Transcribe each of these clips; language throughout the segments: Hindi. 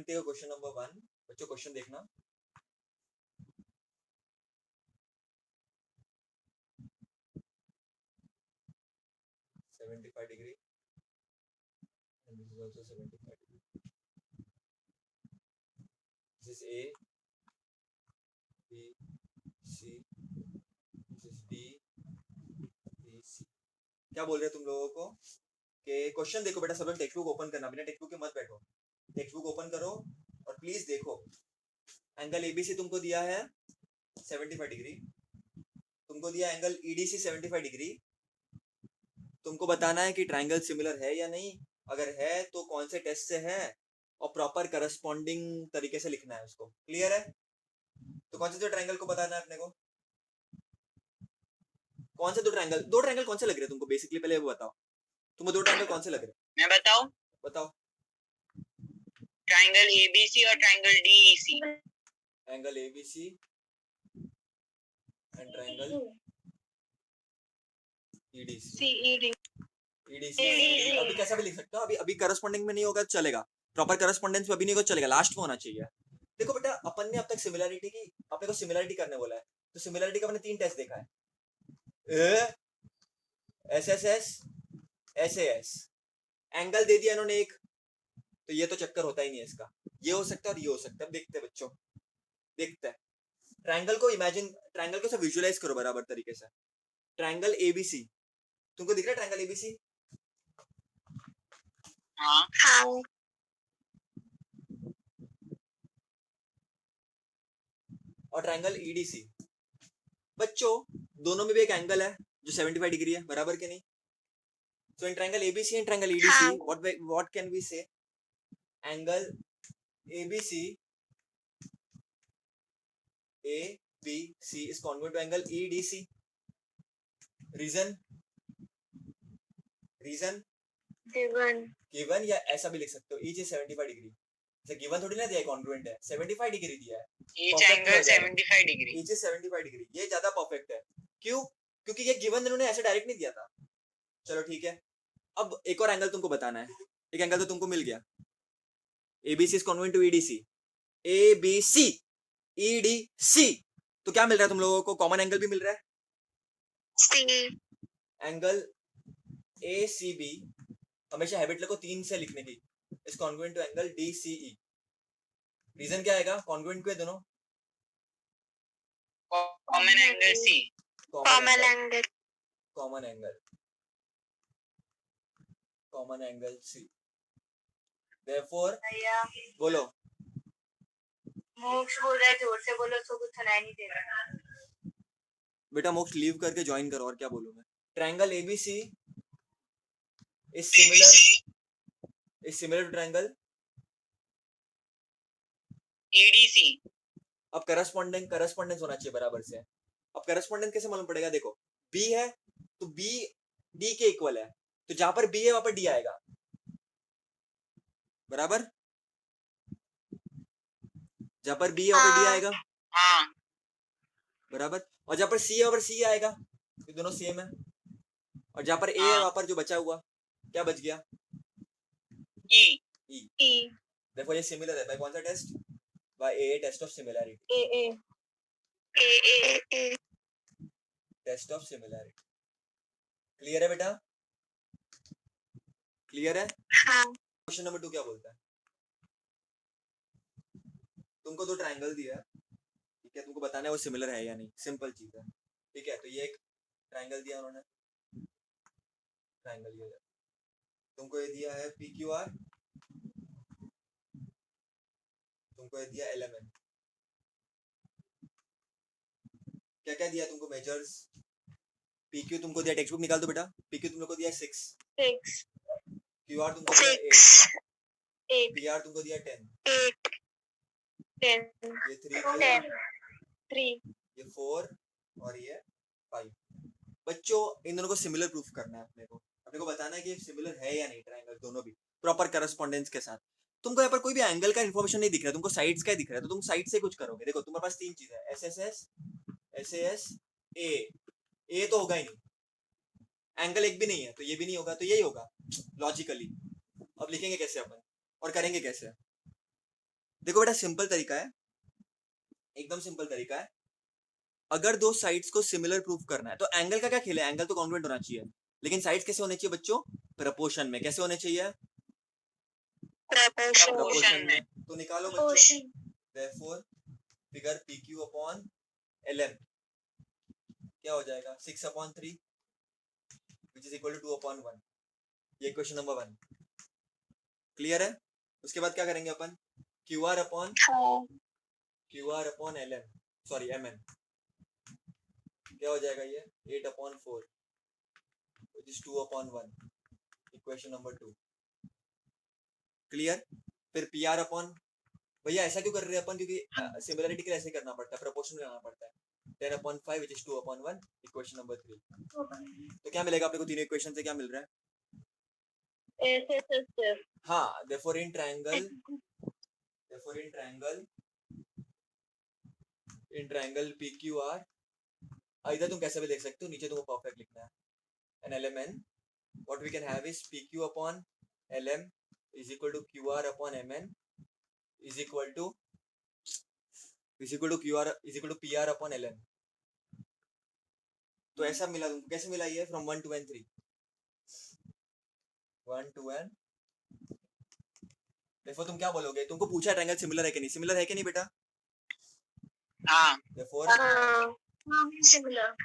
देखो क्वेश्चन नंबर 1 बच्चों, क्वेश्चन देखना। Degree and this is also 75 degree. This is A, B, C, this is D, E, C. क्या बोल रहे हैं तुम लोगों को कि क्वेश्चन देखो बेटा, सब लोग टेक्स्ट बुक ओपन करना, बिना टेक्स्ट बुक के मत बैठो, टेक्स्ट बुक ओपन करो और प्लीज देखो। एंगल एबीसी तुमको दिया है 75 डिग्री, तुमको दिया एंगल ईडीसी 75 डिग्री। तुमको बताना है कि ट्रायंगल सिमिलर है या नहीं, अगर है तो कौन से टेस्ट से है और प्रॉपर करस्पॉन्डिंग तरीके से लिखना है उसको। क्लियर है? तो कौन से दो ट्रायंगल को बताना है अपने को, कौन से दो ट्रायंगल कौन से लग रहे हैं तुमको बेसिकली, पहले वो बताओ तुमको दो ट्रायंगल कौन से लग रहे हैं। मैं बताऊं? बताओ। ट्रायंगल एबीसी और triangle DEC. Angle ABC and triangle EDC. EDC अभी कैसा भी लिख सकते हो, अभी करस्पॉन्डिंग में नहीं होगा चलेगा, प्रॉपर करस्पॉन्डेंस में अभी नहीं होगा चलेगा, लास्ट में होना चाहिए। देखो बेटा, अपन ने अब तक सिमिलरिटी की, अपने को सिमिलरिटी करने बोला है, तो सिमिलरिटी का अपने 3 टेस्ट देखा है, S S S, S A S. Angle दे दिया इन्होंने एक, तो ये तो चक्कर होता ही नहीं है इसका, ये हो सकता है और ये हो सकता है। देखते हैं बच्चों, देखते हैं। ट्रायंगल को इमेजिन, ट्रायंगल को सब विजुअलाइज करो बराबर तरीके से। ट्रायंगल एबीसी तुमको दिख रहा है, ट्रायंगल एबीसी? हाँ। और ट्रायंगल ईडीसी, बच्चों दोनों में भी एक एंगल है जो 75 डिग्री है, बराबर के नहीं? So in triangle ABC and triangle EDC, what can we say? Angle ABC is congruent to angle EDC. Reason given या ऐसा भी लिख सकते हो, each is 75 डिग्री। जैसे गिवन थोड़ी ना दिया है, कॉन्ग्रुएंट है, 75 डिग्री दिया है, each angle 75 degree, each is 75 degree, ये ज्यादा परफेक्ट है। क्यों? क्योंकि ये गिवन इन्होंने ऐसे डायरेक्ट नहीं दिया था। चलो ठीक है, अब एक और एंगल तुमको बताना है। एक एंगल तो तुमको मिल गया, ABC is congruent to EDC, ABC EDC, तो क्या मिल रहा है तुम लोगों को? कॉमन एंगल भी मिल रहा है, C। एंगल ACB हमेशा हैबिट लगो 3 से लिखने की, is congruent to angle DCE। Reason क्या आएगा? कॉन्ग्रुएंट क्यों है दोनों? Common angle C, common angle C। Therefore बोलो, मोक्ष बोल रहा है, जोर से बोलो, तो कुछ सुनाई नहीं दे रहा। बेटा मोक्ष लीव करके ज्वाइन करो, और क्या बोलूं मैं। Triangle ABC is similar to triangle EDC। अब करस्पॉन्डेंस होना चाहिए बराबर से। अब करस्पॉन्डेंस कैसे मालूम पड़ेगा? देखो B है तो B D के इक्वल है, तो जहां पर B है वहां पर D आएगा, बराबर? जहां पर B है वहां पर D आएगा, हाँ बराबर। और जहां पर C है वहां पर C आएगा, ये दोनों सेम है। और जहां पर A है वहां पर जो बचा हुआ क्या बच गया? E। देखो ये सिमिलर है, बाय कौन सा test? By AA test of similarity. Test of similarity. Clear है बेटा? क्लियर है? हाँ। क्वेश्चन नंबर 2 क्या बोलता है? तुमको दो ट्रायंगल दिया है, ठीक है, तुमको बताना है वो सिमिलर है या नहीं, सिंपल चीज है, ठीक है। तो ये एक ट्रायंगल दिया उन्होंने, ट्रायंगल ये तुमको ये दिया है PQR, तुमको ये दिया LMN। क्या क्या दिया तुमको मेजर्स? PQ तुमको दिया, टेक्स्ट बुक निकाल दो बेटा, PQ तुम लोग को दिया 6, QR तुमको दिया 8, PR तुमको दिया 10, ये 3, ये 4 और ये 5। बच्चों इन दोनों को सिमिलर प्रूफ करना है अपने को बताना है कि सिमिलर है या नहीं ट्रायंगल, दोनों भी प्रॉपर करस्पॉन्डेंस के साथ। तुमको यहाँ पर कोई भी एंगल का इन्फॉर्मेशन नहीं दिख रहा है, तुमको साइड्स का दिख रहा है, तो तुम साइड से कुछ करोगे। देखो तुम्हारे पास 3 चीज है, SSS, SAS, A तो होगा ही नहीं, एंगल एक भी नहीं है तो ये भी नहीं होगा, तो यही होगा लॉजिकली। अब लिखेंगे कैसे अपन और करेंगे कैसे? देखो बेटा सिंपल तरीका है, एकदम सिंपल तरीका है। अगर दो साइड्स को सिमिलर प्रूफ करना है तो एंगल का क्या खेल है, एंगल तो कॉन्ग्रुएंट होना चाहिए, लेकिन साइड्स कैसे होने चाहिए बच्चों, प्रपोर्शन में। कैसे होने चाहिए, प्रपोर्शन में। तो निकालो बच्चों, therefore figure PQ upon LM क्या हो जाएगा, 6/3 which is equal to 2/1। ये क्वेश्चन नंबर 1 क्लियर है। उसके बाद क्या करेंगे अपन, QR upon LM sorry MN क्या हो जाएगा, ये 8/4 which is 2/1, equation number 2 clear. फिर PR अपॉन, भैया ऐसा क्यों कर रहे हैं अपन, क्योंकि सिमिलरिटी के लिए ऐसे करना पड़ता है, प्रोपोर्शन में करना पड़ता है। 10/5 which is 2/1, इक्वेशन नंबर 3। तो क्या मिलेगा अपने को तीनों इक्वेशन से, क्या मिल रहा है, हाँ therefore in triangle PQR, इधर तुम कैसे भी देख सकते हो, नीचे तुमको परफेक्ट लिखना है, N LMN what we can have is PQ upon LM is equal to QR upon MN is equal to QR is equal to PR upon LM। तो ऐसा मिला तुमको, कैसे मिला ये, फ्रॉम 1 2 and 3, 1 2 and therefore तुम क्या बोलोगे, तुमको पूछा ट्रायंगल सिमिलर है कि नहीं, सिमिलर है कि नहीं बेटा, हाँ therefore similar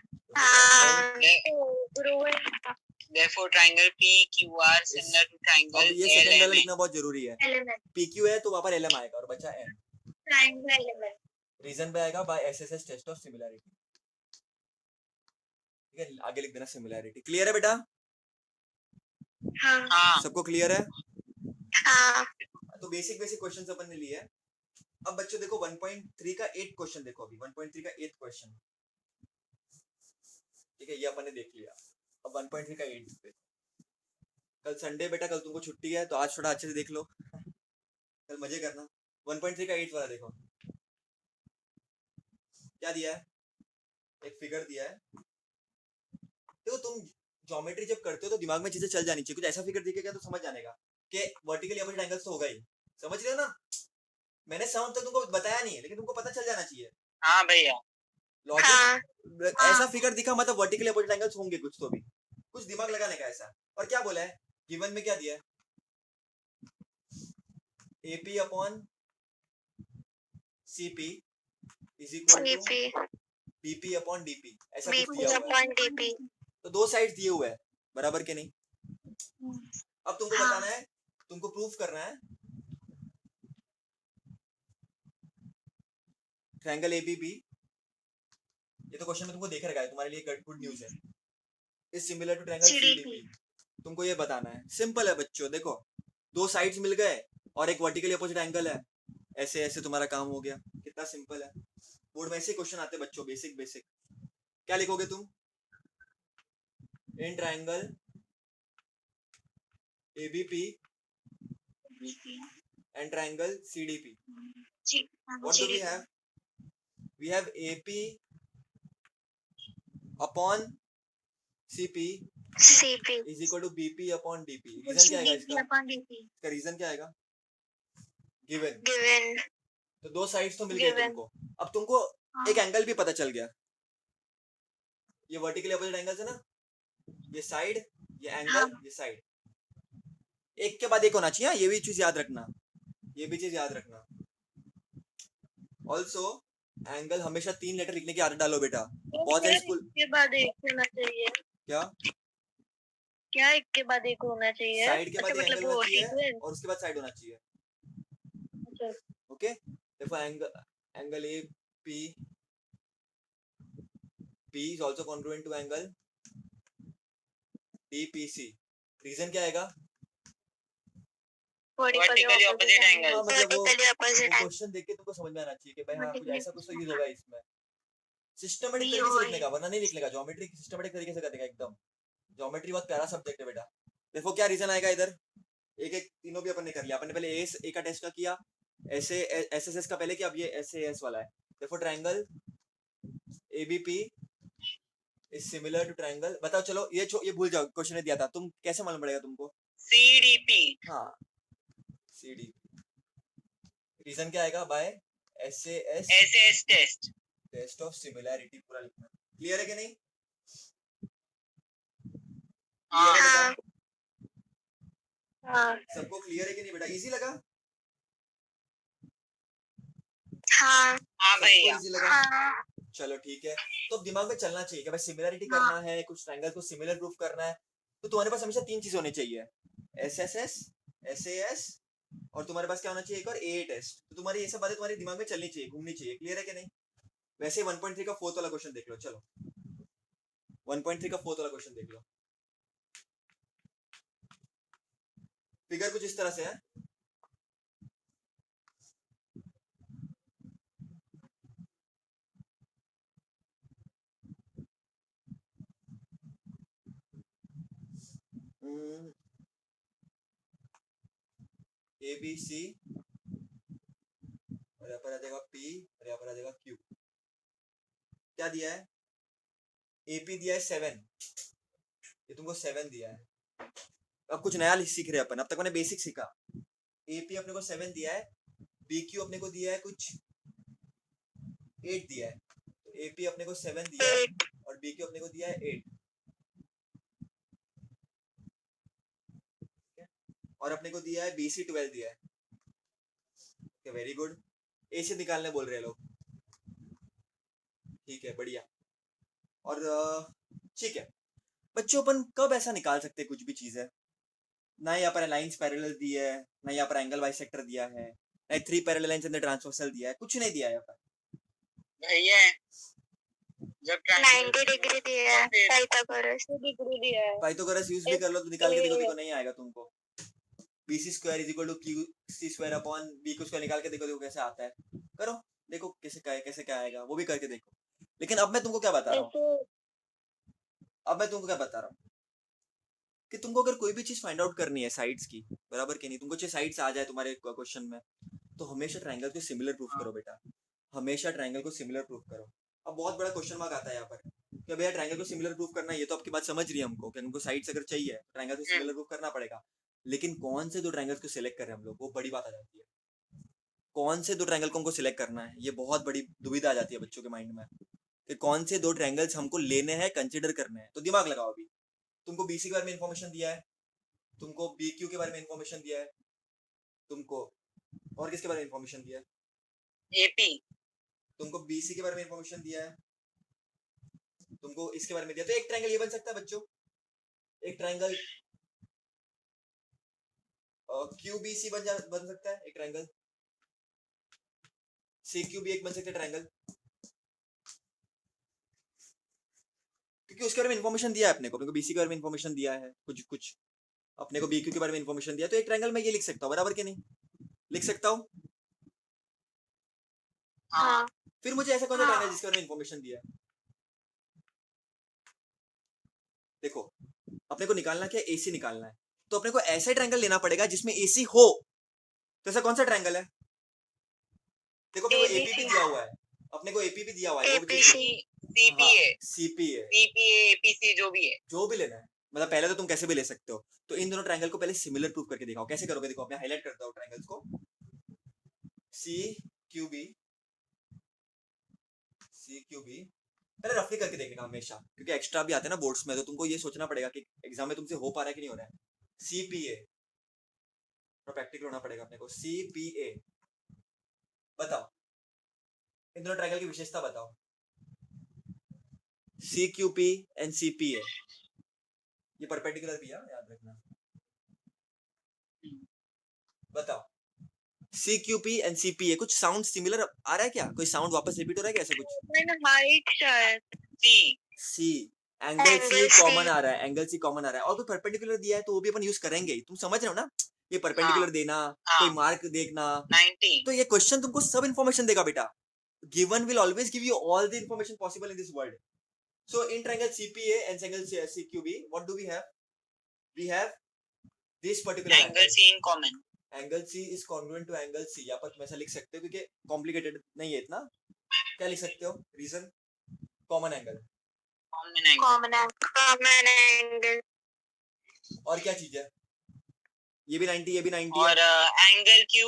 therefore triangle PQR similar to triangle अब ये सेकंड वाला LMN। लिखना बहुत जरूरी है, PQ है तो वहां पर LM आएगा और बचा N, रीजन पे आएगा by SSS test of similarity. ठीक है, आगे लिख देना सिमिलैरिटी। क्लियर है बेटा, हाँ सबको क्लियर है। तो बेसिक क्वेश्चन अपन ने लिए हैं। अब बच्चों देखो 1.3 का 8 क्वेश्चन देखो, अभी 1.3 का 8 क्वेश्चन, ठीक है, ये अपन ने देख लिया। अब 1.3 का 8 पे, कल संडे बेटा, कल तुमको छुट्टी है तो आज थोड़ा अच्छे से देख लो कल मजे करना। 1.3 का 8 वाला देखो क्या दिया है, एक फिगर दिया है। देखो तुम ज्योमेट्री जब करते हो तो दिमाग में चीजें चल जानी चाहिए, कुछ ऐसा फिगर दिखेगा तो समझ जाने का कि वर्टिकली अपोजिट एंगल्स तो होगा ही, समझ रहे हो ना। मैंने साउंड तक तुमको बताया नहीं है, लेकिन तुमको पता चल जाना चाहिए। हाँ भैया, लॉजिक ऐसा फिगर दिखा मतलब वर्टिकली अपोजिट एंगल्स होंगे कुछ, तो भी कुछ दिमाग लगाने का ऐसा। और क्या बोला है, गिवन में क्या दिया है, AP upon CP is equal to BP upon DP, ऐसा कुछ दिया हुआ है। तो दो साइड्स दिए हुए हैं, बराबर के नहीं। अब तुमको बताना है, तुमको प्रूफ करना है ट्रायंगल ABB, ये तो क्वेश्चन में तुमको देख रखा है, तुम्हारे लिए गुड न्यूज है, is similar to triangle CDP। तुमको ये बताना है, सिंपल है बच्चों। देखो दो साइड्स मिल गए और एक वर्टिकली अपोजिट एंगल है, ऐसे ऐसे तुम्हारा काम हो गया, कितना सिंपल है। बोर्ड में ऐसे क्वेश्चन आते हैं बच्चों, बेसिक। क्या लिखोगे तुम, in triangle ABP and triangle CDP, what do we have, we have AP upon CP is equal to BP upon DP। Reason क्या आएगा इसका रीजन क्या आएगा, गिवन। तो दो साइड्स तो मिल गए तुमको। अब तुमको एक एंगल भी पता चल गया, ये वर्टिकली अपोजिट एंगल्स है ना, ये साइड, ये एंगल, ये साइड, एक के बाद एक होना चाहिए, ये भी चीज याद रखना, ये भी चीज याद रखना। ऑल्सो एंगल हमेशा 3 लेटर लिखने की आदत डालो बेटा, बहुत सारे स्कूल के बाद एक होना चाहिए, क्या एक के बाद एक होना चाहिए, साइड के बाद अच्छा, एंगल मतलब होना वो चाहिए और उसके बाद साइड होना चाहिए। अच्छा, ओके, देखो angle AP is also congruent to angle DPC। Reason क्या आएगा, वर्टिकली ऑपोजिट एंगल। हाँ, मतलब वो क्वेश्चन देख के तुमको समझ में आना चाहिए कि भाई हाँ कुछ ऐसा कुछ तो यूज होगा इसमें, सिस्टमेटिक तरीके से लिखने का, वरना नहीं लिखने का। ज्योमेट्री सिस्टमेटिक तरीके से करने का एकदम, ज्योमेट्री बहुत प्यारा सब्जेक्ट है बेटा। देखो क्या रीजन आएगा इधर, एक एक तीनों भी अपन ने कर लिया। अपन ने पहले ए का टेस्ट का किया, ऐसे एसएसएस का पहले किया, अब ये एसएएस वाला है। देखो triangle ABP is similar to triangle, बताओ चलो ये भूल जाओ, क्वेश्चन ने दिया था, तुम कैसे मालूम पड़ेगा तुमको, CDP। हाँ CDP, रीजन क्या आएगा? By SAS SAS test. Test of similarity पूरा लिखना. क्लियर है कि नहीं? हाँ. क्लियर है बेटा? हाँ सबको क्लियर है कि नहीं बेटा? इजी लगा? हाँ हाँ सबको भैया. इजी लगा? हाँ चलो ठीक है. तो अब दिमाग में चलना चाहिए कि भाई सिमिलैरिटी हाँ करना है, कुछ ट्रायंगल को सिमिलर प्रूफ करना है, तो तुम्हारे पास हमेशा 3 चीज होनी चाहिए. SSS, SAS और तुम्हारे पास क्या होना चाहिए? एक और AA टेस्ट. तो तुम्हारी ये सब बातें तुम्हारे दिमाग में चलनी चाहिए, घूमनी चाहिए. क्लियर है कि नहीं? वैसे 1.3 का फोर्थ वाला क्वेश्चन देख लो. चलो 1.3 का फोर्थ वाला क्वेश्चन देख लो. फिगर कुछ इस तरह से है. ABC और यहाँ पर आ जाएगा P और यहाँ पर आ जाएगा Q. क्या दिया है? AP दिया है 7. ये तुमको 7 दिया है. अब कुछ नया सीख रहे हैं अपन. अब तक मैंने बेसिक सीखा. AP अपने को 7 दिया है, BQ अपने को दिया है कुछ 8 दिया है. तो AP अपने को 7 दिया है और BQ अपने को दिया है 8. और अपने को दिया है BC 12 दिया है. Very good. A से निकालने बोल रहे हैं लोग. ठीक है, बढ़िया. और ठीक है बच्चों, अपन कब ऐसा निकाल सकते हैं कुछ भी चीज है? ना यहाँ पर लाइंस पैरेलल दी है, ना यहाँ पर एंगल बाइसेक्टर दिया है, ना 3 पैरेलल लाइंस एंड ट्रांसवर्सल दिया है. कुछ नहीं दिया है यहाँ पर. भैया जब 90 डिग्री दिया है, पाइथागोरस डिग्री दिया है. पाइथागोरस यूज भी कर लो तो निकाल के देखो, देखो नहीं आएगा तुमको. BC square is equal to QC square upon BQ square निकाल के देखो, देखो कैसे आता है. करो, देखो कैसे क्या आएगा, वो भी करके देखो. लेकिन अब मैं तुमको क्या बता रहा हूँ, कि तुमको अगर कोई भी चीज फाइंड आउट करनी है साइड्स की, बराबर कि नहीं, तुमको चाहे साइड्स आ जाए तुम्हारे क्वेश्चन में, तो हमेशा ट्रायंगल को सिमिलर प्रूफ करो बेटा. हमेशा ट्रायंगल को सिमिलर प्रूफ करो. अब बहुत बड़ा क्वेश्चन मार्क आता है यहाँ पर कि भैया ट्रायंगल को सिमिलर प्रूफ करना है. ये तो आपकी बात समझ रही है हमको कि हमको साइड्स अगर चाहिए ट्रायंगल को सिमिलर प्रूफ करना पड़ेगा. लेकिन कौन से दो ट्रायंगल्स को सिलेक्ट कर रहे हैं हम लोग, वो बड़ी बात आ जाती है. कौन से दो ट्रायंगल को हमको सिलेक्ट करना है, ये बहुत बड़ी दुविधा आ जाती है बच्चों के माइंड में कि कौन से दो ट्रायंगल्स हमको लेने हैं, कंसिडर करने हैं. तो दिमाग लगाओ. अभी तुमको BC के बारे में इन्फॉर्मेशन दिया है, तुमको BQ के बारे में इन्फॉर्मेशन दिया है, तुमको और किसके बारे में इन्फॉर्मेशन दिया है? AP. तुमको BC के बारे में इन्फॉर्मेशन दिया है, तुमको इसके बारे में दिया. तो एक ट्रायंगल ये बन सकता है बच्चों, एक ट्रायंगल QBC बन सकता है. एक ट्रायंगल CQB एक बन सकता है ट्रायंगल, क्योंकि उसके बारे में इन्फॉर्मेशन दिया है अपने को BC के बारे में इन्फॉर्मेशन दिया है, कुछ कुछ अपने को BQ के बारे में इन्फॉर्मेशन दिया. तो एक ट्रायंगल में ये लिख सकता हूँ, बराबर कि नहीं? लिख सकता हूँ. हाँ फिर मुझे ऐसा कौन सा ट्रायंगल जिसके बारे में इन्फॉर्मेशन दिया है? देखो, अपने को निकालना क्या है? AC निकालना है. तो अपने को ऐसा ट्रायंगल लेना पड़ेगा जिसमें AC हो. तो ऐसा कौन सा ट्रायंगल है? देखो अपने को AP भी दिया हुआ है, अपने को AP भी दिया हुआ है, वो भी APC CPA. CPA, CPA, APC जो भी है. जो भी लेना है. मतलब पहले तो तुम कैसे भी ले सकते हो. तो इन दोनों ट्रायंगल को पहले सिमिलर प्रूफ करके दिखाओ. कैसे करोगे? देखो, मैं हाईलाइट करता हूँ ट्रायंगल्स को. CQB, CQB पहले रफली करके देखने का हमेशा, क्योंकि एक्स्ट्रा भी आते हैं ना बोर्ड्स में, तो तुमको ये सोचना पड़ेगा कि एग्जाम में तुमसे हो पा रहा है कि नहीं हो रहा है. CPA तो प्रैक्टिकल होना पड़ेगा अपने को. CPA बताओ, इन दोनों ट्रायंगल की विशेषता बताओ. CQP एंड CPA, ये परपेंडिकुलर भी है, याद रखना. बताओ, CQP एंड CPA कुछ साउंड सिमिलर आ रहा है क्या? कोई साउंड वापस रिपीट हो रहा है क्या? ऐसा कुछ? हाइट शायद. C. Angle C Angle C. Common आ रहा है, एंगल C कॉमन आ रहा है. और कोई परपेंडिकुलर दिया है तो वो भी अपन यूज करेंगे ही. तुम समझ रहे हो ना? ये परपेंडिकुलर देना, कोई मार्क देखना, 90. तो ये क्वेश्चन तुमको सब इन्फॉर्मेशन देगा बेटा. Given will always give you all the information possible in this world. So in triangle CPA and triangle CQB what do we have? We have this particular Angle C in common. Angle C is congruent to angle C. यहाँ पर तुम ऐसा लिख सकते हो क्योंकि कॉम्प्लिकेटेड नहीं है इतना. क्या लिख सकते हो? Reason common angle. Common angle. Common angle. और क्या चीज है? ये भी 90, ये भी 90 और है। Angle Q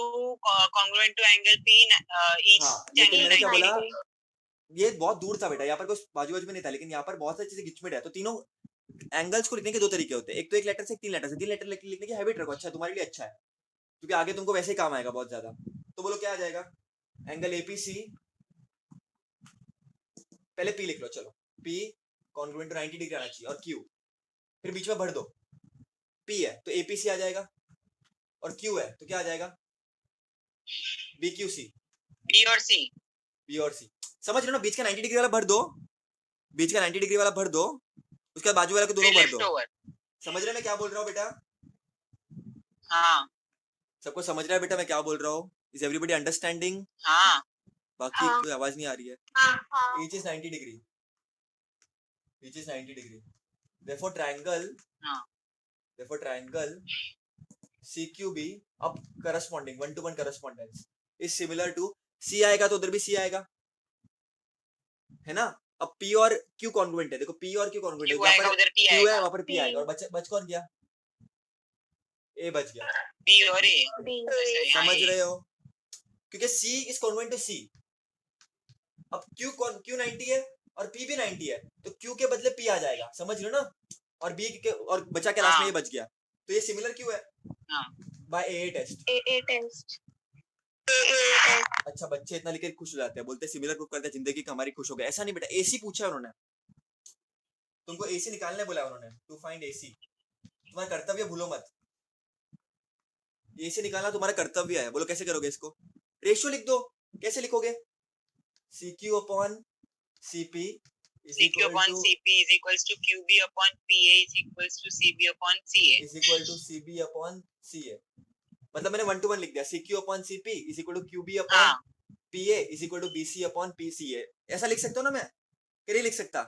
congruent to angle P each हाँ, लेकिन angle मैंने क्या 90 बोला, degree। ये बहुत दूर था बेटा, यहाँ पर कुछ बाजू बाजू में नहीं था, लेकिन यहाँ पर बहुत सारी चीजें गिचमिट है। तो तीनों एंगल्स को लिखने के दो तरीके होते हैं, एक तो एक लेटर से, एक तीन लेटर से। तीन लेटर लिखने की हैबिट रखो, अच्छा है, तुम्हारे लिए अच्छा है, क्योंकि आगे तुमको वैसे ही काम आएगा बहुत ज्यादा। तो बोलो क्या आ जाएगा, एंगल एपीसी, पहले पी लिख लो, चलो पी कॉन्ग्रुएंट टू 90 डिग्री आना चाहिए, और क्यू फिर बीच में भर दो। पी है तो एपीसी आ जाएगा, और क्यू है तो क्या आ जाएगा, बीक्यूसी। B और C। बी और सी, समझ रहे हो ना, बीच का 90 डिग्री वाला भर दो, बीच का 90 डिग्री वाला भर दो, उसके बाद बाजू वाले को दोनों फिर भर लेफ्ट दो। ओवर। समझ रहे मैं क्या बोल रहा हूँ बेटा, हाँ सबको समझ रहा है बेटा मैं क्या बोल रहा हूँ? Is everybody understanding? हाँ बाकी हाँ। कोई आवाज नहीं आ रही है। हाँ। each is 90 degree, each is 90 degree, therefore triangle, हाँ। therefore triangle CQB अब corresponding one to one correspondence is similar to, C आएगा तो उधर भी C आएगा, है ना। अब P और Q कॉन्ग्रुएंट है, देखो P और Q कॉन्ग्रुएंट है, Q यहाँ आएगा पर उधर P Q है, आएगा। वहाँ पर P आएगा, और बच कौन गया, A बच गया। B और A। समझ रहे हो, क्योंकि C is congruent to C। अब Q 90 है और P भी 90 है, तो Q के बदले P आ जाएगा, समझ रहे हो ना, और B के और बचा के लास्ट में ये बच गया, तो ये सिमिलर क्यों है, by AA test. AA test. अच्छा, बच्चे इतना लिख के खुश हो जाते हैं, बोलते हैं सिमिलर प्रूफ करते हैं, जिंदगी का हमारी खुश हो गया। ऐसा नहीं बेटा, AC पूछा है उन्होंने, तुमको AC निकालने बोला उन्होंने, टू फाइंड AC, तुम्हारा कर्तव्य भूलो मत, AC निकालना तुम्हारा कर्तव्य है। बोलो कैसे करोगे इसको, रेशियो लिख दो, कैसे लिखोगे, CQ upon CP CQ upon CP is equals to QB upon PA is equals to CB upon CA is equal to CB upon CA, मतलब मैंने 1 to 1 लिख दिया, CQ upon CP is equal to QB upon PA is equal to BC upon PCA। ऐसा लिख सकते हो ना मैं, कि नहीं लिख सकता?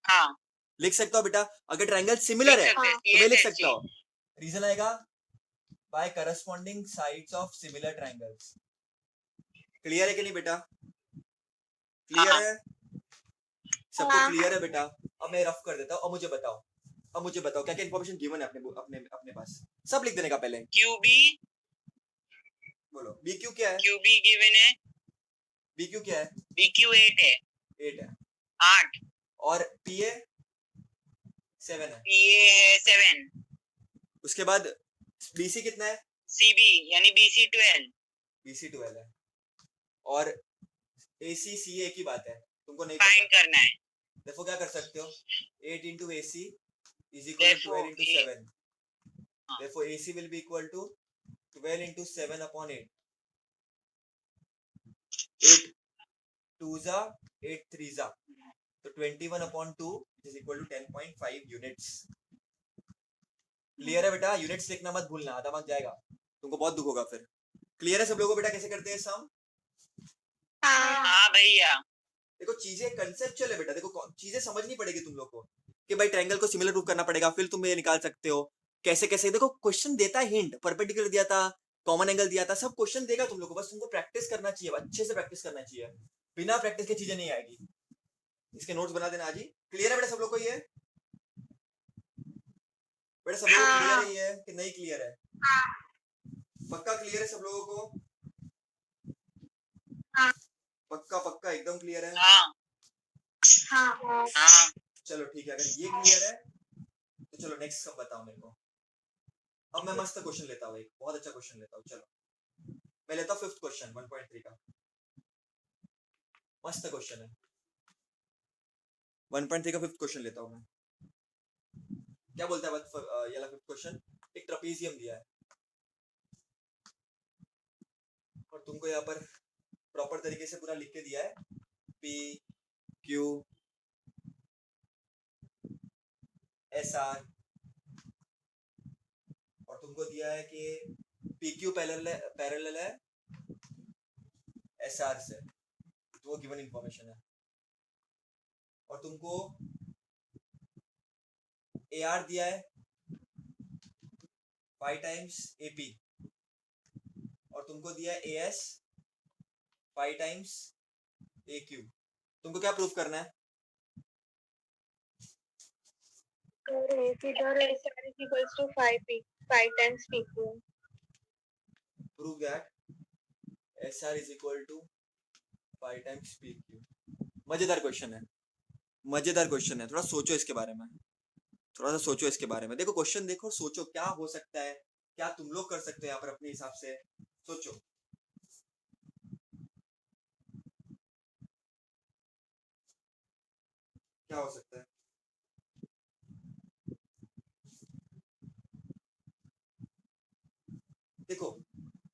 हाँ लिख सकता हो बेटा, अगर ट्रायंगल सिमिलर है तो मैं लिख सकता हूँ। रीजन आएगा by corresponding sides of similar triangles. Clear है कि नहीं बेटा, क्लियर है, सबको क्लियर है बेटा। अब मैं रफ कर देता हूँ, अब मुझे बताओ क्या क्या इन्फॉर्मेशन गिवन है अपने अपने अपने पास, सब लिख देने का पहले। QB, बोलो BQ क्या है, QB given है, BQ क्या है, BQ 8 है, 8 है, 8, और PA 7 है, PA है 7, उसके बाद BC कितना है, CB यानी BC 12, BC 12 है, और AC CA एक ही बात है, तुमको नहीं फाइंड पता, करना है। देखो क्या कर सकते हो, 8 into AC is equal to 12 into 7, therefore AC will be equal to 12 into 7 upon 8, 8 2s are 8 3s are, तो 21 upon 2 is equal to 10.5 units। Clear है बेटा, यूनिट्स लिखना मत भूलना, आधा मार्क जाएगा, तुमको बहुत दुख होगा फिर। क्लियर है सब लोगों को बेटा, कैसे करते हैं सम? हाँ भैया, देखो चीजें कंसेप्चुअल है बेटा, देखो चीजें समझनी पड़ेगी तुम लोग को, कि भाई ट्रायंगल को सिमिलर प्रूफ करना पड़ेगा, फिर तुम ये निकाल सकते हो कैसे कैसे। देखो क्वेश्चन देता है हिंट, परपेंडिकुलर दिया था, कॉमन एंगल दिया था, सब क्वेश्चन देगा तुम लोग को, बस तुमको प्रैक्टिस करना चाहिए, अच्छे से प्रैक्टिस करना चाहिए, बिना प्रैक्टिस के चीजें नहीं आएगी। इसके नोट्स बना देना आज ही। क्लियर है बेटा सब लोग को, ये बेटा सब लोग को क्लियर है ये कि नहीं क्लियर है? पक्का क्लियर है सब लोगों को? पक्का पक्का एकदम क्लियर है? हाँ चलो ठीक है, अगर ये क्लियर है तो चलो नेक्स्ट सब बताओ मेरे को। अब मैं मस्त क्वेश्चन लेता हूँ, एक बहुत अच्छा क्वेश्चन लेता हूँ। चलो मैं लेता हूँ फिफ्थ क्वेश्चन 1.3 का, मस्त क्वेश्चन है 1.3 का। फिफ्थ क्वेश्चन लेता हूँ मैं, क्या बोलता है ये वाला फिफ्थ क्वेश्चन, एक ट्रपेजियम दिया है और तुमको यहाँ पर प्रॉपर तरीके से पूरा लिख के दिया है, P Q S R, और तुमको दिया है कि PQ पैरेलल है SR से, तो वो गिवन इंफॉर्मेशन है, और तुमको AR दिया है 5 टाइम्स AP, और तुमको दिया है AS 5 टाइम्स AQ। तुमको क्या प्रूफ करना है? AC और SR is equals to 5 times PQ। Prove that SR is equal to 5 times PQ. मजेदार क्वेश्चन है, मजेदार क्वेश्चन है, थोड़ा सोचो इसके बारे में, थोड़ा सा सोचो इसके बारे में। देखो क्वेश्चन देखो, सोचो क्या हो सकता है, क्या तुम लोग कर सकते हो यहाँ पर अपने हिसाब से, सोचो। क्या हो सकता है? देखो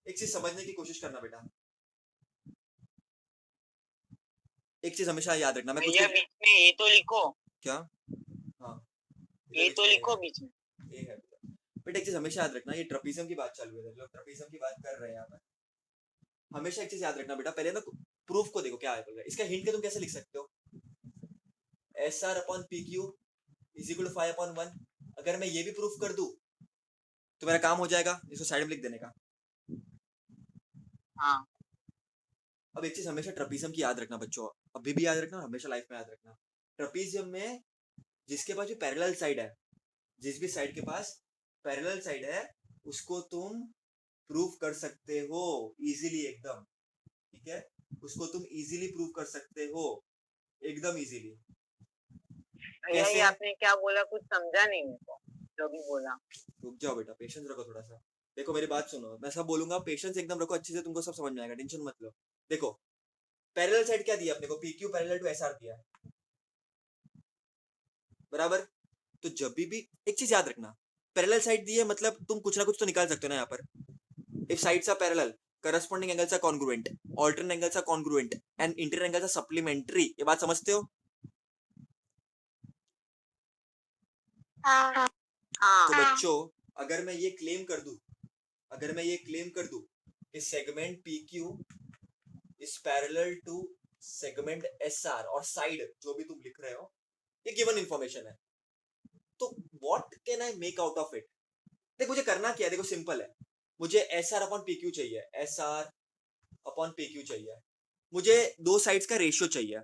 एक चीज समझने की कोशिश करना बेटा, एक चीज हमेशा याद रखना। मैं कुछ भैया बीच में ए तो लिखो। क्या? हाँ ए तो लिखो बीच में। ए है बेटा, एक चीज हमेशा याद रखना, ये ट्रपीजियम की बात चालू है, लोग ट्रपीजियम की बात कर रहे हैं यहाँ पर। हमेशा एक चीज याद रखना बेटा, पहले ना प्रूफ को देखो क्या है बोल रहा है। इसका हिंट के तुम कैसे लिख सकते हो? SR upon PQ is equal to 5 upon 1। अगर मैं ये भी प्रूफ कर दूं तो मेरा काम हो जाएगा, इसको साइड में लिख देने का। हाँ अब एक चीज हमेशा ट्रपीजियम की याद रखना बच्चों, अभी भी याद रखना, हमेशा लाइफ में याद रखना। ट्रपीजियम में जिसके पास जो पैरेलल साइड है, जिस भी साइड के पास पैरेलल साइड है, उसको तुम प्रूफ कर सकते हो इजीली एकदम, ठीक है? उसको तुम इजीली प्रूफ कर सकते हो एकदम इजीली। भैया कैसे? ये आपने क्या बोला कुछ समझा नहीं मेरे को जो भी बोला। रुक जाओ बेटा, पेशेंस रखो थोड़ा सा। देखो मेरी बात सुनो, मैं सब बोलूंगा, पेशेंस एकदम रखो अच्छे से, तुमको सब समझ में आएगा, टेंशन मत लो। देखो पैरेलल साइड क्या दिया अपने को? PQ पैरेलल टू SR दिया है, बराबर? तो जब भी एक चीज याद रखना, पैरेलल साइड दी है मतलब तुम कुछ ना कुछ तो निकाल सकते हो ना यहाँ पर। If sides are parallel, corresponding angles are congruent, alternate angles are congruent and interior angles are supplementary. ये बात समझते हो? हाँ तो बच्चों अगर मैं ये क्लेम कर दूं, अगर मैं ये क्लेम कर दूं कि segment PQ is parallel to segment SR और साइड जो भी तुम लिख रहे हो ये गिवन इंफॉर्मेशन है, तो what can I make out of it? देख मुझे करना क्या है, देखो सिंपल है, मुझे SR अपॉन PQ चाहिए, SR अपॉन PQ चाहिए, मुझे दो साइड्स का रेशियो चाहिए।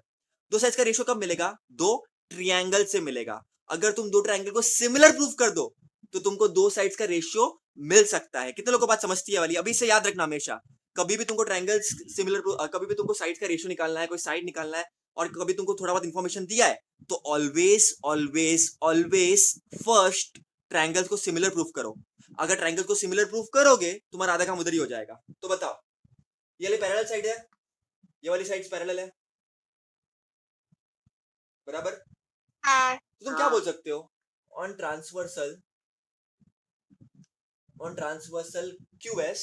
दो साइड्स का रेशियो कब मिलेगा? दो ट्रायंगल से मिलेगा। अगर तुम दो ट्रायंगल को सिमिलर प्रूफ कर दो तो तुमको दो साइड्स का रेशियो मिल सकता है। कितने लोगों को बात समझती है वाली? अभी से याद रखना हमेशा, कभी भी तुमको ट्रायंगल्स सिमिलर, कभी भी तुमको साइड्स का रेशियो निकालना है, कोई साइड निकालना है, और कभी तुमको थोड़ा बहुत इंफॉर्मेशन दिया है, तो always always always first triangles को सिमिलर प्रूफ करो। अगर ट्रायंगल को सिमिलर प्रूफ करोगे तुम्हारा आधा काम उधर ही हो जाएगा। तो बताओ, ये वाली पैरेलल साइड है, ये वाली साइड्स पैरेलल है, बराबर? तो तुम क्या बोल सकते हो? On transversal, on transversal QS,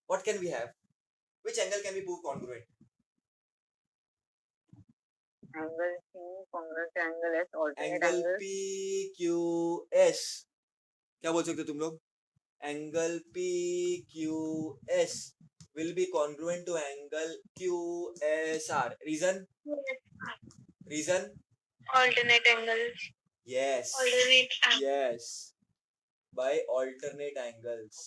what can we have? Which angle can we prove congruent? Angle C congruent angle S alternate Angle angle PQS, क्या बोल सकते हो तुम लोग? Angle PQS will be congruent to angle QSR. Reason? Reason? alternate angles. Yes. Alternate Yes. By alternate angles.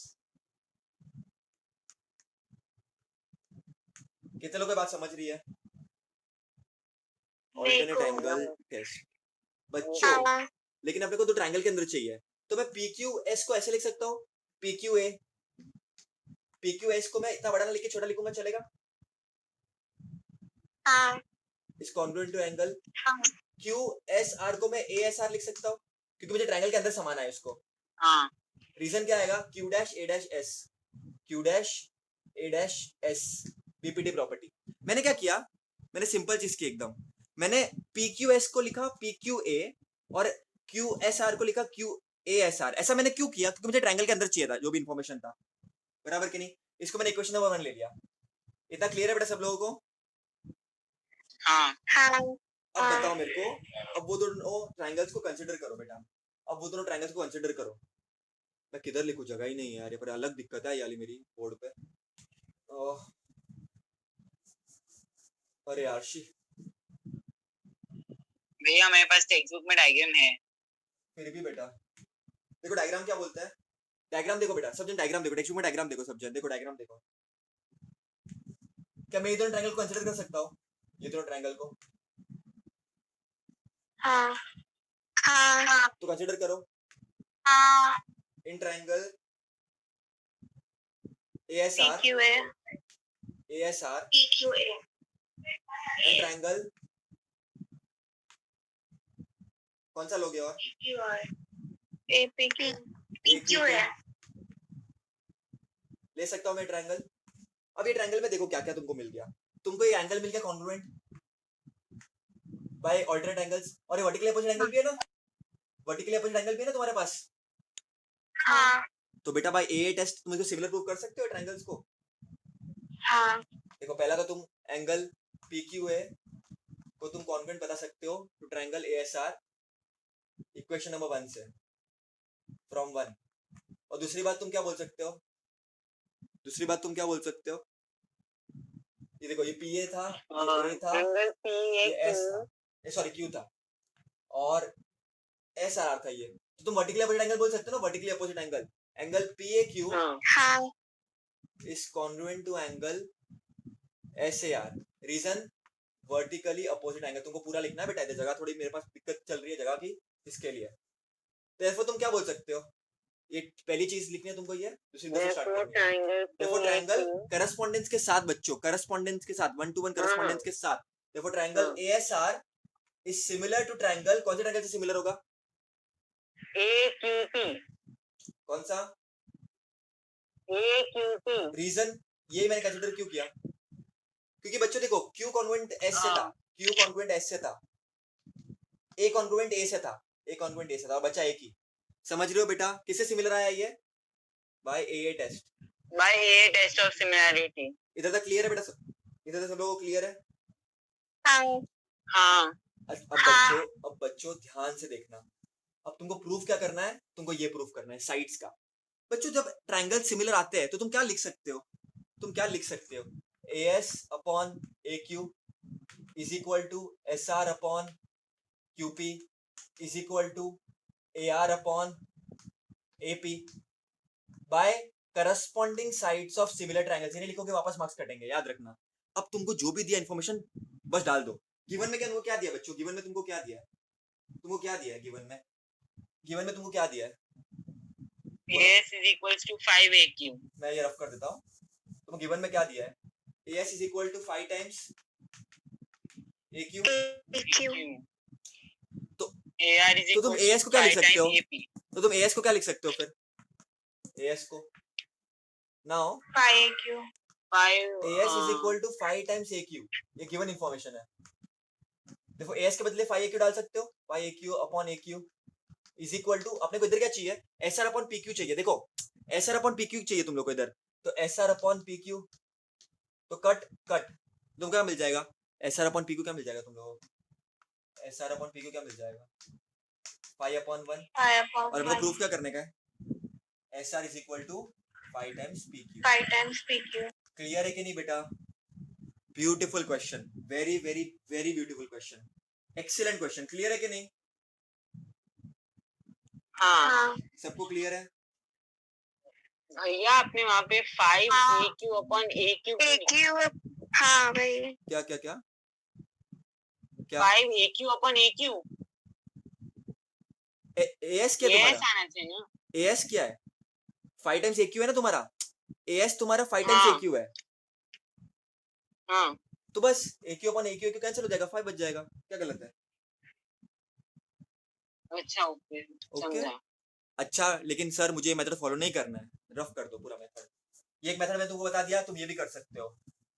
कितने लोग बात समझ रही है? Alternate angle test. बच्चों लेकिन अपने को तो ट्रायंगल के अंदर चाहिए, तो मैं PQS को ऐसे लिख सकता हूँ, PQA, PQS को मैं इतना बड़ा ना लिख के छोटा लिखूंगा, चलेगा? इस कॉन्ग्रुएंट टू एंगल QSR को मैं ASR लिख सकता हूँ, क्योंकि मुझे ट्रायंगल के अंदर समाना है उसको। हाँ रीजन क्या आएगा? Q dash A dash S, Q dash A dash S, BPT property. मैंने क्या किया? मैंने सिंपल चीज की एकदम, मैंने PQS को लिखा PQA और QSR को लिखा QASR। ऐसा मैंने क्यों किया? क्योंकि मुझे ट्रायंगल के अंदर चाहिए था जो भी इंफॉर्मेशन था, बराबर कि नहीं? इसको मैंने इक्वेशन नंबर 1 ले लिया। इतना क्लियर है बेटा सब लोगों को? हाँ अब बताओ मेरे को, अब वो दोनों ट्रायंगल्स को कंसीडर करो बेटा, अब वो दोनों ट्रायंगल्स को कंसीडर करो। मैं किधर लिखूं, जगह ही नहीं है यार, ये पर अलग दिक्कत है ये वाली मेरी बोर्ड पे। अरे आरशी, भैया मेरे पास टेक्स्ट बुक में डायग्राम है। फिर भी बेटा देखो डायग्राम क्या बोलता है, डायग्राम देखो बेटा सब जन, डायग्राम देखो, टेक्स्ट बुक में डायग्राम देखो सब जन, देखो डायग्राम देखो। क्या मैं ये दोनों ट्रायंगल को कंसीडर कर सकता हूँ? ये दोनों ट्रायंगल को तो कंसीडर करो। In triangle ASR PQA, ASR PQA, and triangle कौन सा लोगे और PQR, APQ, PQA, ले सकता हूँ मैं ट्रायंगल। अब ये ट्रायंगल में देखो क्या क्या तुमको मिल गया। तुमको ये एंगल मिल गया कॉन्ग्रुएंट बाय ऑल्टरनेट एंगल्स, और ये वर्टिकली अपोजिट एंगल भी है ना, वर्टिकली अपोजिट एंगल भी है ना तुम्हारे पास। हाँ, तो बेटा बाय AA टेस्ट तुम इसको सिमिलर प्रूव कर सकते हो ट्रायंगल्स को। हाँ, देखो पहला तो तुम एंगल PQA को तुम कॉन्ग्रुएंट बता सकते हो to triangle ASR equation number 1 से, फ्रॉम 1। और दूसरी बात तुम क्या बोल सकते हो, दूसरी बात तुम क्या बोल सकते हो, ये देखो ये PA था, ये A था, एंगल ये S PAQ था, सॉरी Q था, और SR था ये। तो तुम वर्टिकली अपोजिट एंगल बोल सकते हो ना, vertically opposite angle, angle PAQ हाँ, is congruent to angle SAR। Reason vertically opposite angle, तुमको पूरा लिखना है बेटा, इधर जगह थोड़ी मेरे पास दिक्कत चल रही है जगह की, इसके लिए। तो ऐसे तुम क्या बोल सकते हो, ये पहली चीज लिखनी है तुमको, ये दूसरी से स्टार्ट करनी है। देखो ट्रायंगल करस्पॉन्डेंस के साथ बच्चों, करस्पॉन्डेंस के साथ, 1 to 1 करस्पॉन्डेंस के साथ। देखो triangle ASR is similar to triangle, कौन से ट्रायंगल से सिमिलर होगा, AQP कौन सा, AQP रीजन ये मैंने कंसीडर क्यों किया, क्योंकि बच्चों देखो Q कॉन्ग्रुएंट S से था, Q कॉन्ग्रुएंट S से था, A कॉन्ग्रुएंट A से था, A कॉन्ग्रुएंट A से था, और बचा एक ही। समझ रहे हो बेटा किससे सिमिलर आया ये, by AA test, by AA test of similarity। इधर तक क्लियर है बेटा, इधर तक सब लोगों को क्लियर है। हाँ, हाँ अब बच्चों ध्यान से देखना, अब तुमको प्रूफ क्या करना है, तुमको ये प्रूफ करना है साइड्स का। बच्चों जब ट्रायंगल सिमिलर आते हैं तो तुम क्या लिख सकते हो, तुम क्या लिख सकते हो, AS upon AQ is equal to SR upon QP is equal to AR upon AP by corresponding sides of similar triangles. इन्हें लिखोगे वापस मार्क्स कटेंगे, याद रखना। अब तुमको जो भी दिया इन्फॉर्मेशन बस डाल दो। गिवन में क्या तुमको क्या दिया बच्चों, गिवन में तुमको क्या दिया है, तुमको क्या दिया है गिवन में, गिवन में तुमको क्या दिया है, AS is equals to 5AQ। मैं ये रफ कर देता हूँ। तुमको गिवन में क्या दिया है, AS is equal to 5 times AQ। AQ, तो AR is तो तुम equals AS to को क्या लिख 5 सकते हो, times AP। तो तुम AS को क्या लिख सकते हो फिर, AS को now 5AQ, 5 AS is equal to 5 times AQ, ये गिवन इंफॉर्मेशन है। देखो AS के बदले 5AQ डाल सकते हो, 5AQ upon AQ is equal to, अपने को इधर क्या चाहिए, SR अपॉन PQ चाहिए। देखो SR अपॉन PQ चाहिए तुम लोग को इधर, तो SR अपॉन PQ, तो कट कट तुम क्या मिल जाएगा, SR अपॉन PQ क्या मिल जाएगा तुम लोगों को, SR अपॉन PQ क्या मिल जाएगा, 5 अपॉन 1। 5 upon और मेरे को 1, प्रूफ क्या करने का है, SR is equal to 5 times PQ। 5 times PQ. Clear है कि नहीं बेटा, beautiful question, very very very beautiful question, excellent question. Clear है कि नहीं, हाँ हाँ, सबको क्लियर है। भैया आपने वहाँ पे 5AQ upon AQ AQ, हाँ भाई, क्या क्या क्या क्या 5AQ upon AQ AS क्या ये तुम्हारा, आना चाहिए ना। AS क्या है, 5 टाइम्स AQ है ना तुम्हारा, AS तुम्हारा 5 टाइम्स हाँ AQ है, हाँ तो बस AQ अपॉन AQ कैंसिल हो जाएगा, 5 बच जाएगा, क्या गलत है। अच्छा ओके ओके समझा। अच्छा, लेकिन सर मुझे ये मेथड फॉलो नहीं करना है, रफ कर दो पूरा मेथड। ये एक मेथड मैं तुमको बता दिया, तुम ये भी कर सकते हो।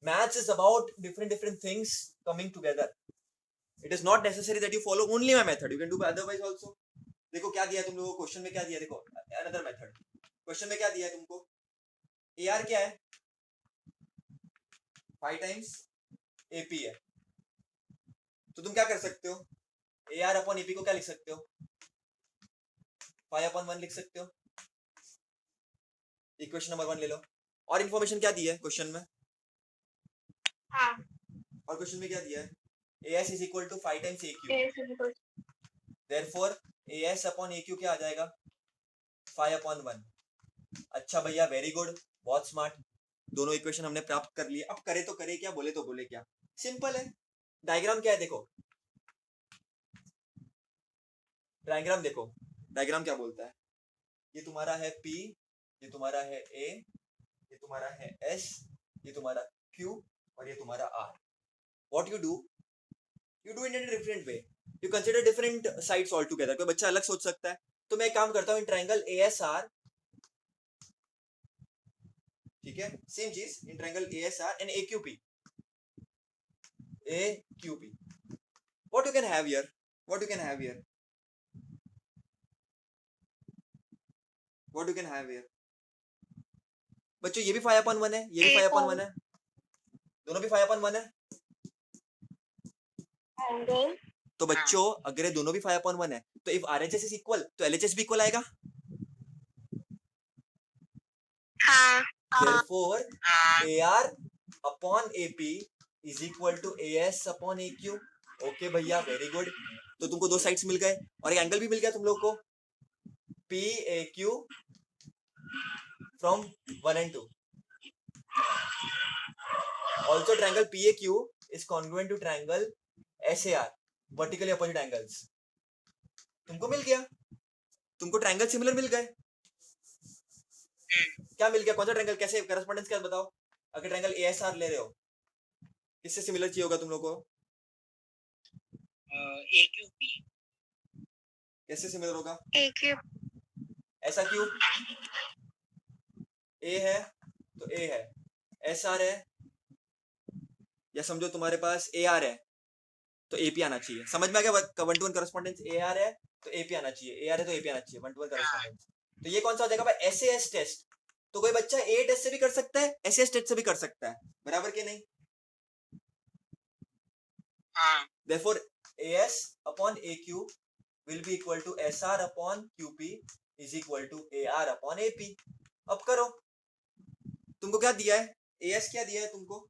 Maths is about different different things coming together, it is not necessary that you follow only my method, you can do otherwise also. देखो क्या दिया है तुम लोगों को क्वेश्चन में, क्या दिया है देखो, अनदर मेथड क्वेश्चन में क्या दिया है तुमको, AR क्या है, 5 टाइम्स AP है, तो तुम क्या कर सकते हो, AR अपॉन AP को क्या लिख सकते हो, 5 अपॉन 1 लिख सकते हो, इक्वेशन नंबर 1 ले लो। और इन्फॉर्मेशन क्या दी है क्वेश्चन में, हाँ, और क्वेश्चन में क्या दिया है, AS is equal to 5 times AQ, AS is equal to, therefore AS upon AQ क्या आ जाएगा, 5 अपॉन 1। अच्छा भैया वेरी गुड, बहुत स्मार्ट, दोनों इक्वेशन हमने प्राप्त कर लिए। अब करे तो करे क्या, बोले तो बोले क्या, सिंपल है। डायग्राम क्या है देखो, डायग्राम देखो, डायग्राम क्या बोलता है, ये तुम्हारा है P, ये तुम्हारा है A, ये तुम्हारा है S, ये तुम्हारा Q और ये तुम्हारा R. What you do? You do it in a different way. You consider different sides altogether. कोई बच्चा अलग सोच सकता है. तो मैं एक काम करता हूँ, इन ट्रायंगल ASR, ठीक है, सेम चीज, in triangle ASR and AQP. AQP. What you can have here? What you can have here? What you can have here? बच्चों ये भी 5/1 है, ये भी 5/1 है, दोनों भी 5/1 है. तो बच्चों अगर ये दोनों भी 5/1 है तो इफ RHS इज इक्वल तो LHS भी इक्वल आएगा. हाँ. Therefore AR upon AP is equal to AS upon AQ. Okay भैया, वेरी गुड. तो तुमको दो साइड्स मिल गए और एक एंगल भी मिल गया तुम लोग को, PAQ from 1 and 2. Also triangle PAQ is congruent to triangle SAR, vertically opposite angles. तुमको मिल गया, तुमको ट्रायंगल सिमिलर मिल गए. क्या मिल गया, कौन सा ट्रायंगल, कैसे करस्पॉन्डेंस क्या बताओ. अगर ट्रायंगल ASR ले रहे हो किससे सिमिलर चाहिए होगा तुम लोग को? AQP. कैसे सिमिलर होगा? AQ. ऐसा क्यों? A है तो A है, SR है, या समझो तुम्हारे पास AR है तो AP आना चाहिए. समझ में आ गया? 1-to-1 correspondence. AR है तो AP आना चाहिए, AR है तो AP आना चाहिए, 1-to-1 करस्पॉन्डेंस. तो ये कौन सा हो जाएगा भाई? SAS test. तो कोई बच्चा A टेस्ट से भी कर सकता है, SAS टेस्ट से भी कर सकता है, बराबर के नहीं? हाँ. Therefore AS upon AQ will be equal to SR upon QP is equal to AR upon AP. अब करो, तुमको क्या दिया है? AS क्या दिया है तुमको?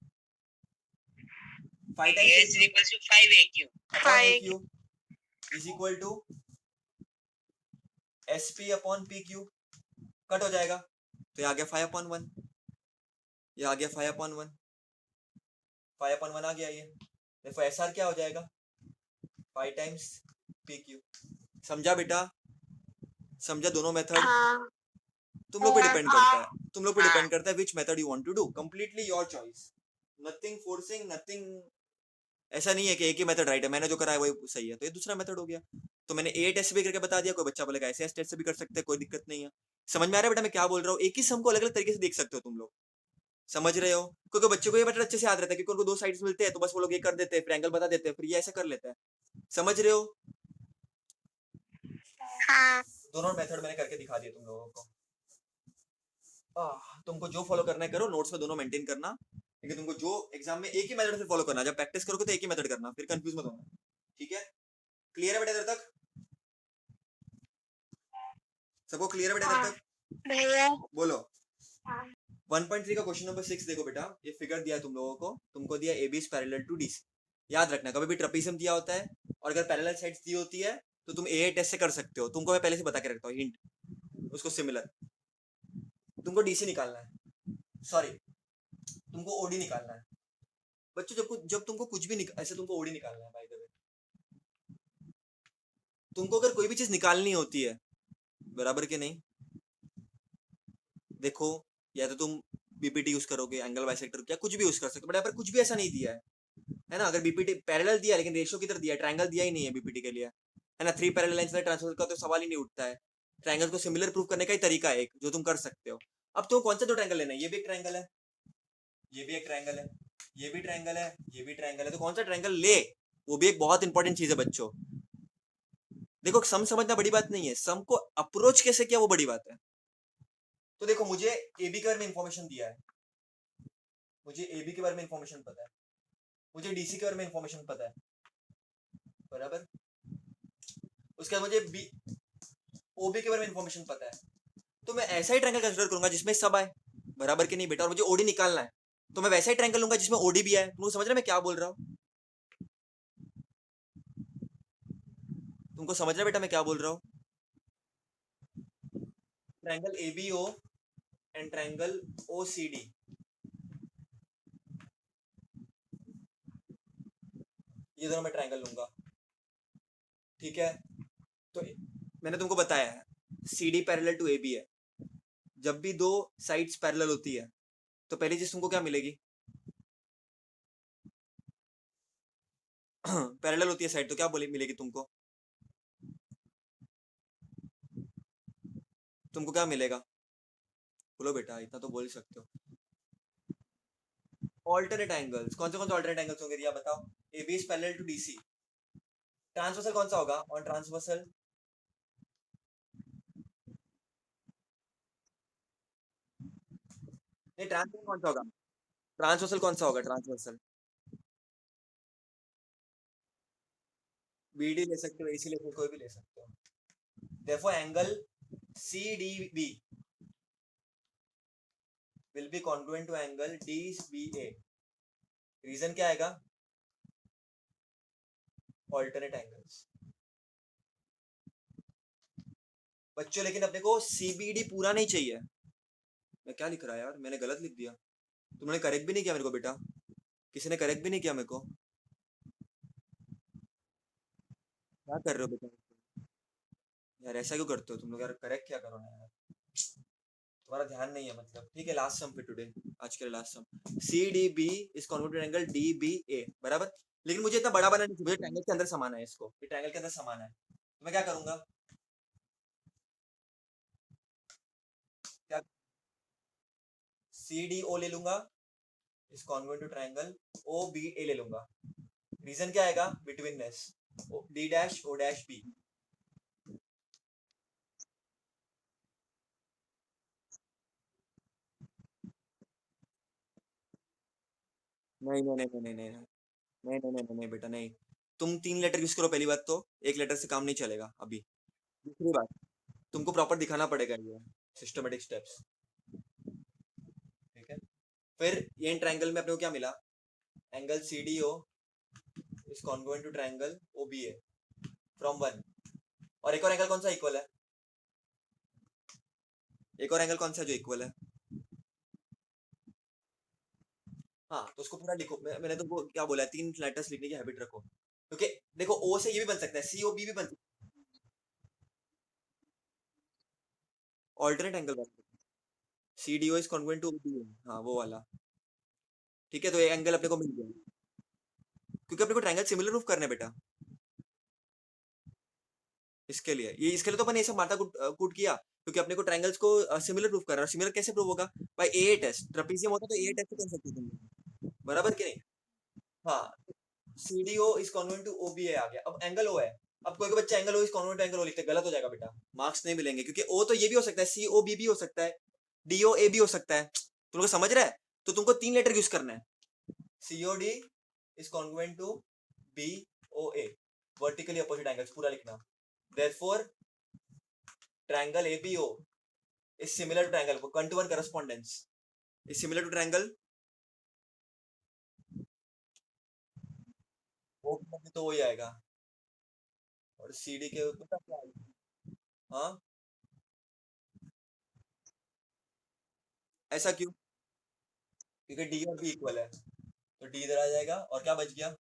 5 times AS is equals to 5 AQ. upon AQ is equal to SP upon PQ. Cut हो जाएगा तो ये आ गया 5/1, ये आ गया 5/1, 5/1 आ गया ये. देखो SR क्या हो जाएगा? 5 times PQ. समझा बेटा? समझा दोनों मेथड? हाँ. तुम लोग पे डिपेंड करता है, तुम लोग पे डिपेंड करता है which method you want to do. Completely your choice. Nothing forcing, nothing. ऐसा नहीं है कि एक ही मेथड राइट है, मैंने जो करा है वही सही है, तो ये दूसरा मेथड हो गया. तो मैंने ए टेस्ट भी करके बता दिया, कोई बच्चा बोलेगा ऐसे टेस्ट से भी कर सकते हैं, कोई दिक्कत नहीं है. समझ में आ रहा है बेटा मैं क्या बोल रहा हूँ? एक ही सम को अलग अलग तरीके से देख सकते हो तुम लोग, समझ रहे हो? क्योंकि बच्चों को ये मेथड अच्छे से याद रहता है, क्योंकि उनको दो साइड्स मिलते हैं तो बस वो लोग ये कर देते हैं, फिर एंगल बता देते हैं, फिर ये ऐसे कर लेते हैं. समझ रहे हो? हाँ. दोनों मेथड मैंने करके दिखा दिए तुम लोगों को. तुमको जो फॉलो करना है करो, नोट्स में दोनों मेंटेन करना, लेकिन तुमको जो एग्जाम में एक ही मेथड से फॉलो करना. जब प्रैक्टिस करोगे तो एक ही मेथड करना, फिर कंफ्यूज मत होना. ठीक है? क्लियर है बेटा इधर तक? सबको क्लियर है बेटा इधर तक? भैया. बोलो. हाँ. 1.3 का क्वेश्चन नंबर 6 देखो बेटा, ये फिगर दिया है तुम लोगों को, तुमको दिया AB is parallel to DC. याद रखना कभी भी ट्रेपेजियम दिया होता है और अगर पैरेलल साइड्स दी होती है तो तुम AA टेस्ट से कर सकते हो. तुमको मैं पहले से बता के रखता हूँ हिंट, उसको सिमिलर. तुमको DC निकालना है, सॉरी तुमको OD निकालना है. बच्चों जब तुमको कुछ भी ऐसे तुमको OD निकालना है. बाय द वे तुमको अगर कोई भी चीज निकालनी होती है, बराबर के नहीं, देखो या तो तुम बीपीटी यूज करोगे, एंगल बाइसेक्टर, क्या कुछ भी यूज कर सकते हो, बट यहाँ पर कुछ भी ऐसा नहीं दिया है ना. अगर बीपीटी पैरेलल दिया लेकिन रेशियो किधर दिया है? ट्रायंगल दिया ही नहीं है बीपीटी के लिए, है ना. 3 पैरेलल लाइंस में ट्रांसफर का तो सवाल ही नहीं उठता है. ट्रायंगल को सिमिलर प्रूव करने का ही तरीका है एक, जो तुम कर सकते हो. अब तो कौन सा दो ट्रायंगल लेना है? ये भी एक ट्रायंगल है, ये भी एक ट्रायंगल है, ये भी ट्रायंगल है, ये भी ट्रायंगल है. तो कौन सा ट्रायंगल ले, वो भी एक बहुत इंपॉर्टेंट चीज है बच्चों. देखो सम समझना बड़ी बात नहीं है, सम को अप्रोच कैसे किया वो बड़ी बात है. तो देखो मुझे एबी के बारे में इंफॉर्मेशन दिया है, मुझे एबी के बारे में इंफॉर्मेशन पता है, मुझे डीसी के बारे में इंफॉर्मेशन पता है, बराबर. उसके बाद मुझे बी ओबी के बारे में इंफॉर्मेशन पता है. तो मैं ऐसा ही ट्रायंगल कंसीडर करूंगा जिसमें सब आए, बराबर के नहीं बेटा. और मुझे ओडी निकालना है तो मैं वैसा ही ट्रायंगल लूंगा जिसमें ओडी भी आए. तुमको समझ रहे मैं क्या बोल रहा हूँ? तुमको समझ रहे बेटा मैं क्या बोल रहा हूँ? Triangle ABO and triangle OCD, ये दोनों मैं ट्रायंगल लूंगा. ठीक है? तो मैंने तुमको बताया है CD पैरेलल टू AB है. जब भी दो साइड्स पैरेलल होती है तो पहली चीज तुमको क्या मिलेगी? पैरेलल होती है साइड, तो क्या बोले मिलेगी तुमको? तुमको क्या मिलेगा? बोलो बेटा, इतना तो बोल ही सकते हो। ऑल्टरनेट एंगल्स, कौन से ऑल्टरनेट एंगल्स होंगे रिया बताओ? A B is parallel to DC. Transversal कौन सा होगा? ऑन ट्रांसवर्सल नहीं, ट्रांसवर्सल कौन सा होगा? ट्रांसवर्सल कौन सा होगा? ट्रांसवर्सल बीडी ले सकते हो, एसी ले सकते हो, कोई भी ले सकते हो। therefore angle CDB will be congruent to angle DBA। Reason क्या आएगा? Alternate angles. बच्चों लेकिन अपने को CBD पूरा नहीं चाहिए। मैं क्या लिख रहा है यार, मैंने गलत लिख दिया। तुमने करेक्ट भी नहीं किया मेरे को बेटा, किसी ने करेक्ट भी नहीं किया मेरे को। क्या कर रहे हो बेटा यार, ऐसा क्यों करते हो तुम लोग यार? करेक्ट क्या करो ना यार, तुम्हारा ध्यान नहीं है मतलब। ठीक है, लास्ट सम पे टुडे, आज के last sum. CDB is congruent angle DBA, बराबर। लेकिन मुझे इतना बड़ा बनाना नहीं चाहिए, ट्रायंगल के अंदर समाना है इसको, ये ट्रायंगल के अंदर समाना है। तो मैं क्या करूंगा? क्या? CDO ले लूंगा, is congruent to triangle OBA ले लूंगा। रीजन क्या आएगा? Betweenness, D dash O dash B। नहीं नहीं नहीं नहीं नहीं नहीं नहीं नहीं नहीं नहीं बेटा नहीं। तुम 3 लेटर यूज करो पहली बात तो, एक लेटर से काम नहीं चलेगा अभी। दूसरी बात, तुमको प्रॉपर दिखाना पड़ेगा ये सिस्टमेटिक स्टेप्स। ठीक है, फिर ये ट्रायंगल में अपने को क्या मिला? Angle CDO is congruent to triangle OBA from 1। और एक और एंगल कौन सा इक्वल है? एक और एंगल कौन सा जो इक्वल है? हाँ, तो उसको पूरा लिखो। मैंने तो वो क्या बोला है, 3 लेटर्स लिखने की हैबिट रखो, क्योंकि देखो O से ये भी बन सकता है, COB भी बन सकता है। ऑल्टरनेट एंगल बन सकता है, CDO is congruent to OBA, हाँ वो वाला। ठीक है, तो ये एंगल अपने को मिल गया, क्योंकि अपने को ट्रायंगल सिमिलर प्रूफ करना है बेटा। इसके लिए ये, इसके लिए तो अपन ये सब माथा कूट किया, क्योंकि अपने को ट्रायंगल्स को सिमिलर प्रूफ करना है। सिमिलर कैसे प्रूफ होगा? भाई ए टेस्ट, ट्रेपीजियम होता तो ए टेस्ट कर सकते तुम लोग, बराबर कि नहीं? हाँ, CDO is congruent to OBA आ गया। अब एंगल O है, अब कोई बच्चा angle O is congruent to angle O लिखते, गलत हो जाएगा बेटा, मार्क्स नहीं मिलेंगे। क्योंकि O तो ये भी हो सकता है, COB भी हो सकता है, DOA भी हो सकता है। तुम लोग समझ रहे हैं? तो तुमको 3 लेटर यूज करना है। COD is congruent to BOA, vertically opposite angles पूरा लिखना। therefore triangle ABO is similar to triangle, 1-to-1 correspondence is similar to triangle O के बदले तो वही आएगा, और CD के ऊपर क्या आएगा? हाँ, ऐसा क्यों? क्योंकि D और B इक्वल है, तो D इधर आ जाएगा, और क्या बच गया?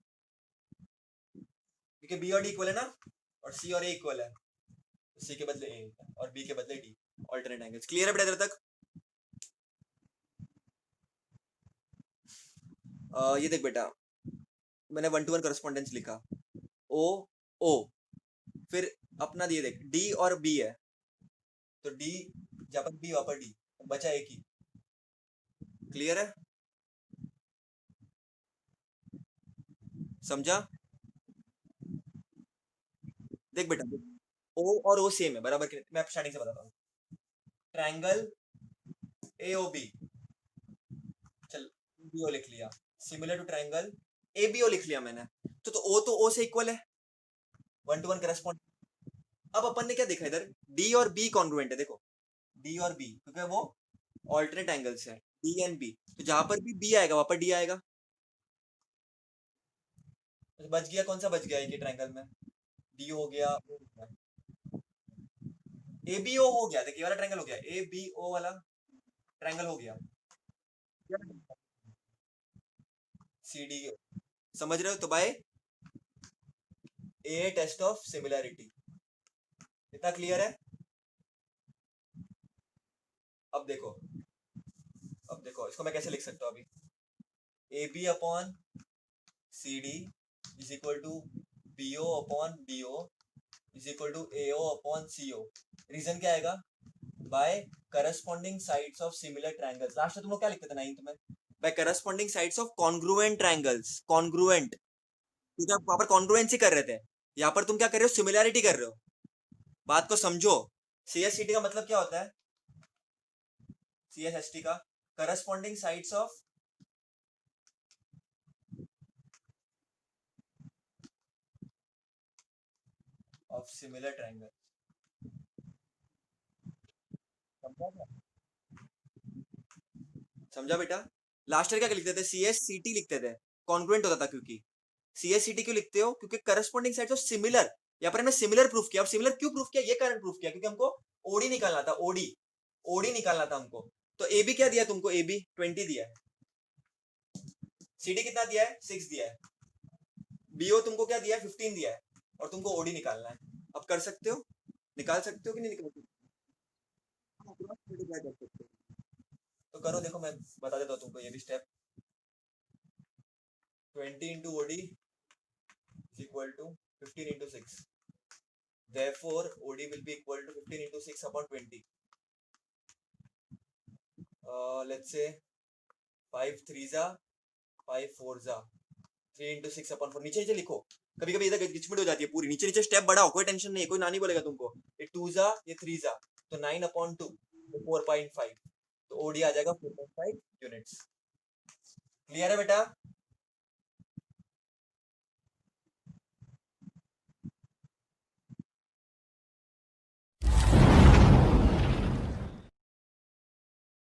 क्योंकि B और D इक्वल है ना, और C और A इक्वल है, तो C के बदले A और B के बदले D। ऑल्टरनेट एंगल्स क्लियर है बेटा इधर तक? ये देख बेटा, मैंने 1-to-1 करस्पॉन्डेंस लिखा, O O, फिर अपना ये देख D और B है, तो D जहाँ पर B वहाँ पर D, बचा एक ही। क्लियर है? समझा? देख बेटा, O और O सेम है, बराबर कि नहीं? मैं स्टार्टिंग से बताता हूँ। ट्रायंगल AOB, चल BO लिख लिया, सिमिलर टू ट्रायंगल ABO लिख लिया मैंने। तो O से इक्वल है, 1-to-1 करस्पॉन्ड। अब अपन ने क्या देखा इधर? D और B कॉन्ग्रुएंट है, देखो D और B, क्योंकि वो ऑल्टरनेट एंगल्स है, D एंड B। तो जहां पर भी B आएगा वहां पर D आएगा। तो बच गया, कौन सा बच गया एक ट्रायंगल में? D हो गया, O हो गया, ABO हो गया। देखिए वाला ट्रायंगल हो गया, ABO वाला ट्रायंगल हो गया। CD समझ रहे हो? तो by a test of similarity, इतना क्लियर है? अब देखो, अब देखो इसको मैं कैसे लिख सकता हूँ अभी, A B upon C D is equal to B O upon D O is equal to A O upon C O. Reason क्या आएगा, by corresponding sides of similar triangles. Last में तुम लोग क्या लिखते थे 9th में, by corresponding sides of congruent triangles, congruent, क्योंकि आप वहां पर कॉन्ग्रुएंसी कर रहे थे, यहाँ पर तुम क्या कर रहे हो, सिमिलैरिटी कर रहे हो। बात को समझो, CSCT का मतलब क्या होता है, CSST का corresponding sides of similar triangle. समझा क्या, समझा बेटा। लास्ट ईयर क्या लिखते थे, CSCT लिखते थे, कॉन्ग्रुएंट होता था। क्योंकि CSCT क्यों लिखते हो, क्योंकि करस्पॉन्डिंग साइड्स ऑफ सिमिलर, यहाँ पर हमने सिमिलर प्रूफ किया। अब सिमिलर क्यों प्रूफ किया, ये कारण प्रूफ किया क्योंकि हमको ओडी निकालना था, ओडी, ओडी निकालना था हमको। तो AB क्या दिया तुमको, AB 20 दिया है, CD कितना दिया है, 6 दिया है, BO तुमको क्या दिया है, 15 दिया है, और तुमको OD निकालना है। अब कर सकते हो, निकाल सकते हो कि नहीं निकाल सकते, कर सकते हो। तो करो, देखो मैं बता देता हूँ तुमको ये भी step. 20 into OD is equal to 15 into 6. Therefore, OD will be equal to 15 into 6 upon 20. Let's say 5 3s are 5 4s are 3 into 6 upon 4. नीचे नीचे लिखो, कभी कभी इधर गिचमिट हो जाती है पूरी, नीचे नीचे स्टेप बढ़ाओ, कोई टेंशन नहीं है, कोई नानी बोलेगा तुमको। ये 2s are, ये 3s are, तो 9 upon 2 तो 4.5, तो OD आ जाएगा 4.5 यूनिट्स। क्लियर है बेटा।